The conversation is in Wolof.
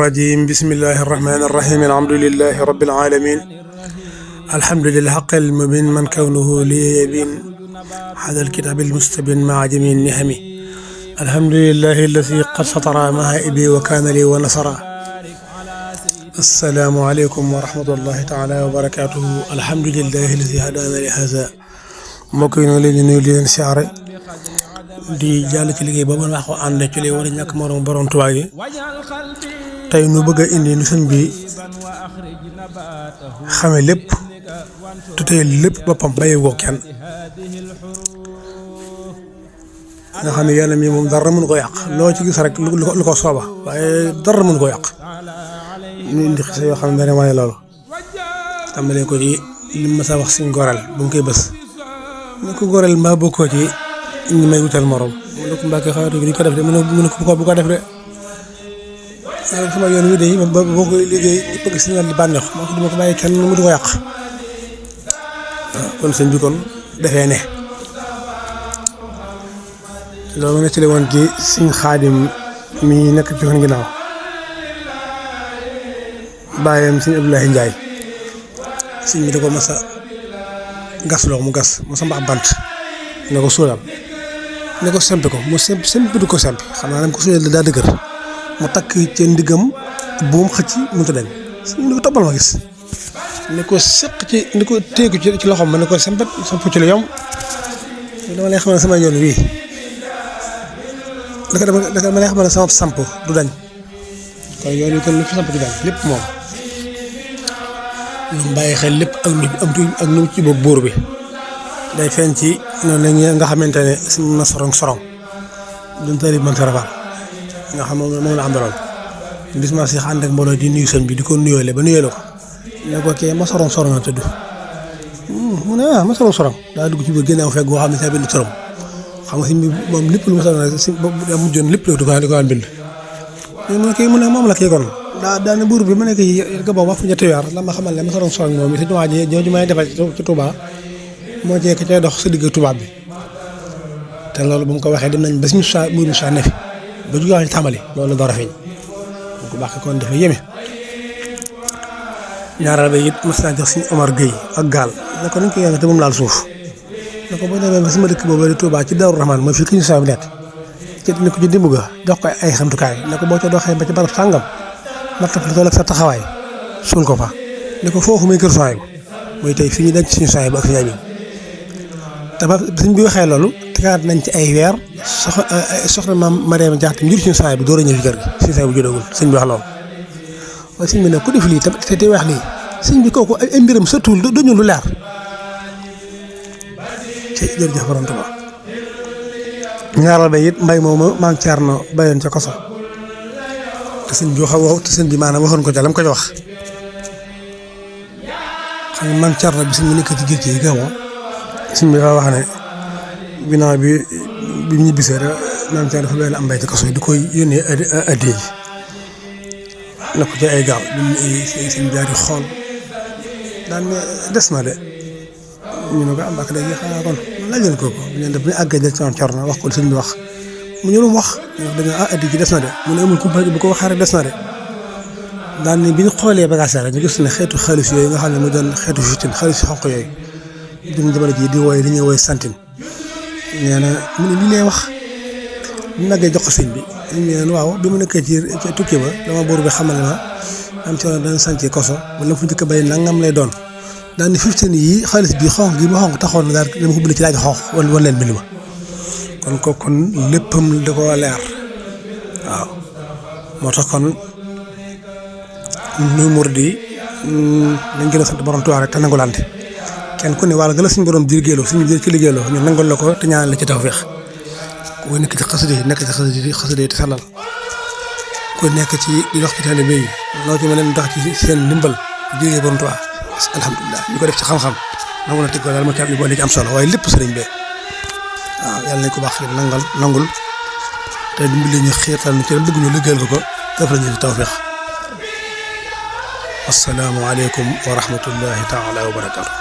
الرجيم بسم الله الرحمن الرحيم الحمد لله رب العالمين الحمد لله حق المبين من كونه لي يبين هذا الكتاب المستبين مع جميع النهم الحمد لله الذي قد سطر مهائبي وكان لي ونصرا السلام عليكم ورحمة الله تعالى وبركاته الحمد لله الذي هدانا لهذا مكين لي شعر di jàll ci liggéey boobu wax ko ànd ci li war a ñàkk morom borom Tuubaa yi tey nu bëgg a indi nu sëñ bi xame lépp te tey lépp boppam bàyyi woo kenn nga xam ne yàlla mi moom dara mënu ko yàq loo ci gis rek lu ko sooba waaye dara mënu ko yàq ñu indi xisa yoo xam ne dana wane loolu tàmbalee ko ci li ma sa wax suñ goreel bu mu koy bës ñu ko goreel mbaa bokkoo ci ñi may wutal morom mu ne ko Mbàkke xawaatu bi ñu ko def de mu ne ko bu ko def de sama yoon wi de boo koy liggéey ñëpp a gis nañ di bànneex moo ko duma ko bàyyi kenn mu du ko yàq waaw kon sëñ bi kon defee ne loolu nga ci la woon ci sëñ Xaadim mi nekk ci fan ginnaaw bàyyam sëñ Abdoulaye Ndiaye sëñ bi da ko mas a gas loo mu gas mu sa mbax bant ne ko suulal ne ko sempi ko mu sempi du ko sempi xam naa ne ko suulee daa dëgër mu takk ci ndigam buum xëcc mënut a dem ni ko toppal ma gis ne ko seq ci ni ko téegu ci loxoom ma ne ko sempet samp ci lu yomb dama lay xamal ne sama yoon wii dama lay xamal ne sama samp du dañ kon yoon wi kon lu fi samp du dañ lépp moom lu bàyyi xel lépp ak nu ci boog buur bi day feeñ ci noonu la nga xamante ne suñu na sorong duñ tarib man tarafal nga xam moom la àndaloon bis ma si ànd ak mbooloo di nuyu sëñ bi di ko nuyoole ba nuyoole ko ne ko kee ma sorong a tudd mu ne ma sorong daa dugg ci biir ginnaaw fekk boo xam ne saa bind turam xam nga sëñ bi moom lépp lu ma sorong rek si boobu daa mujjoon lépp la di ko bind mu ne moom la kii kon daa ne buur bi ma nekk yi ga boobu wax fu ñetti weer la ma xamal ne ma sorong moom it waa ji ñoo may defal ci Touba moo jekk cay dox sa digg tubaab bi te loolu ba mu ko waxee dem nañ ba suñu saa muy saa ne fi ba jugaale tàmbali loolu dara feeñ bu ko baaxee kon dafa yéeme ñaareel ba it mas naa jox suñu Omar Gueye ak gaal ne ko nañ ko yëngu te moom laal suuf ne ko boo demee ba sama dëkk boobu di Touba ci Daaru Rahman mooy fii ki ñu saa bi nekk ci ne ko ci dimb ga jox ko ay xamtukaay ne ko boo ca doxee ba ci barab sàngam ma taf li toll ak sa taxawaay suul ko fa ne ko foofu muy kër soxna bi mooy tey fi ñu denc suñu soxna bi ak suñu bi te ba suñ bi waxee loolu tegaat nañ ci ay weer soxna maam Mariama Jaxate njur suñu saa bi door a ñëw ci kër gi suñu saa bu juddagul sëñ bi wax loolu waaye sëñ bi nag ku def lii te wax lii sëñ bi kooku ay mbiram sëtul duñu lu leer ci jërëjëf borom Tuuba ñaaral ba it mbay moomu maam Thierno bayoon ca koso te sëñ bi te sëñ bi maanaam waxoon ko ca lam ko wax xam nga maam Thierno bi sëñ bi nekk ci géej gi gamoo sëñ bi dafa wax ne ginnaaw bi ñu bisee rek maam Thierno dafa benn am mbay ci kaso yi di koy yónnee addiya ji na ko ci ay gaaw sëñ bi di xool daan ne des na de ñu ne ko am ak léegi xanaa kon laaj leen kooku bu ñu def bu ñu àggee jël ci maam Thierno wax ko sëñ bi wax mu ñëw lu mu wax ñu wax dañu addiya ji des na de mu ne amul ku bu ko waxee rek des na de daan ne bi ñu xoolee bagage rek ñu gis ne xeetu xaalis yooyu nga xam ne mu doon xeetu fitin xaalis yu xonq yooyu dina jamono ji di wooye li ñuy wooye santine nee na mu ne li lay wax bu naggee jox ko sëñ bi ñu waaw bi mu nekkee ci tukki ba dama buur bi xamal ma am ci dana sànci koso wala fu njëkk bay nangam lay doon daan ni fifteen yi xaalis bi xonq gi ma xonq taxoon na daal dama ko bind ci laaj xonq wala leen bind ma kon léppam da ko leer waaw moo tax kon nu murid yi nañ gën a sant borom Tuubaa rek te nangulante kenn ku ne wàll nga la suñu borom di liggéeyloo suñu ci liggéeyloo ñu nangol la ko te ñaanal la ci tawfeex ku nekk ci xasida yi te salal ku nekk ci di dox ci taalibe yi loo ci mën a dox ci seen ndimbal jógee borom Tuubaa alhamdulilah ñu ko def ci xam-xam nangu na teg ko daal moo ci am yu boole ci am solo waaye lépp sëriñ bee waaw yàlla nañ ko baax nangul te dimbali ñu xiirtal ñu ci bëgg ñu liggéeyal ko def la ñu ci tawfeex assalaamu aleykum wa rahmatullahi taala wa barakaatu